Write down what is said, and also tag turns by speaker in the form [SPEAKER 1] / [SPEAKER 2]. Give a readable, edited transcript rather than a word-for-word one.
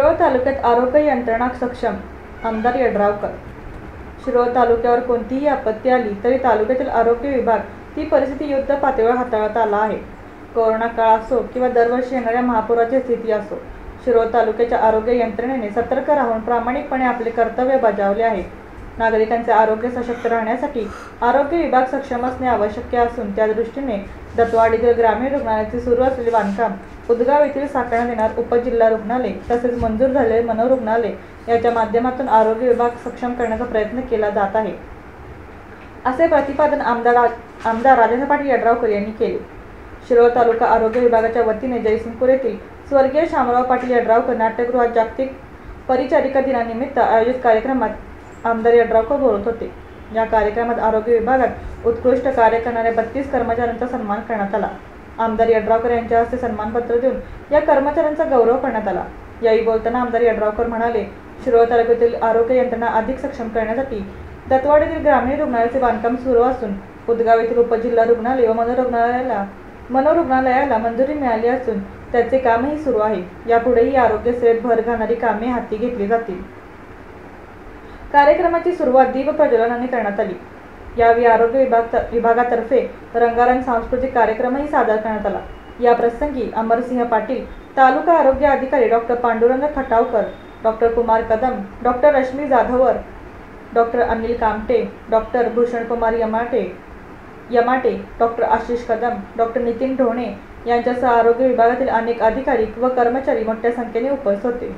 [SPEAKER 1] शिरोळ तालुक्यात आरोग्य यंत्रणा सक्षम, आमदार यड्रावकर. शिरोळ तालुक्यावर कोणतीही आपत्ती आली तरी तालुक्यातील आरोग्य विभाग ती परिस्थिती युद्ध पातळीवर हाताळत आला आहे. कोरोना काळ असो किंवा दरवर्षी येणाऱ्या महापुराची स्थिती असो, शिरोळ तालुक्याच्या आरोग्य यंत्रणेने सतर्क राहून प्रामाणिकपणे आपले कर्तव्य बजावले आहे. नागरिकांचे आरोग्य सशक्त राहण्यासाठी आरोग्य विभाग सक्षम असणे आवश्यक असून त्या दृष्टीने दत्तवाडीतील ग्रामीण रुग्णालयाचे सुरू असलेले बांधकाम, उदगाव येथील साकारण्यात येणार उपजिल्हा रुग्णालय तसेच मंजूर झालेले मनोरुग्णालय याच्या माध्यमातून आरोग्य विभाग सक्षम करण्याचा प्रयत्न केला जात आहे, असे प्रतिपादन आमदार राजेंद्र पाटील यड्रावकर यांनी केले. शिरोळ तालुका आरोग्य विभागाच्या वतीने जयसिंगपूर येथील स्वर्गीय शामराव पाटील यड्रावकर नाट्यगृहात जागतिक परिचारिका दिनानिमित्त आयोजित कार्यक्रमात आमदार यड्रावकर बोलत होते. या कार्यक्रमात आरोग्य विभागात उत्कृष्ट कार्य करणाऱ्या 32 कर्मचाऱ्यांचा सन्मान करण्यात आला. आमदार यड्रावकर यांच्या हस्ते सन्मानपत्र देऊन या कर्मचाऱ्यांचा गौरव करण्यात आला. यावेळी बोलताना आमदार यड्रावकर म्हणाले, शिरोळ तालुक्यातील आरोग्य यंत्रणा अधिक सक्षम करण्यासाठी दत्तवाडीतील ग्रामीण रुग्णालयाचे बांधकाम सुरू असून उदगाव येथील उपजिल्हा रुग्णालय व मनोरुग्णालयाला मंजुरी मिळाली असून त्याचे कामही सुरू आहे. यापुढेही आरोग्य सेवेत भर घालणारी कामे हाती घेतली जातील. कार्यक्रमाची सुरुवात दीप प्रज्वलनाने करण्यात आली. यावेळी आरोग्य विभागातर्फे रंगारंग सांस्कृतिक कार्यक्रमही सादर करण्यात आला. या प्रसंगी अमरसिंह पाटील, तालुका आरोग्य अधिकारी doctor Pandurang Khatavkar, doctor Kumar Kadam, doctor Rashmi Jadhavar, doctor Anil Kamte, doctor Bhushankumar Yamate, doctor Ashish Kadam, doctor Nitin Dhone यांच्यासह आरोग्य विभागातील अनेक अधिकारी व कर्मचारी मोठ्या संख्येने उपस्थित होते.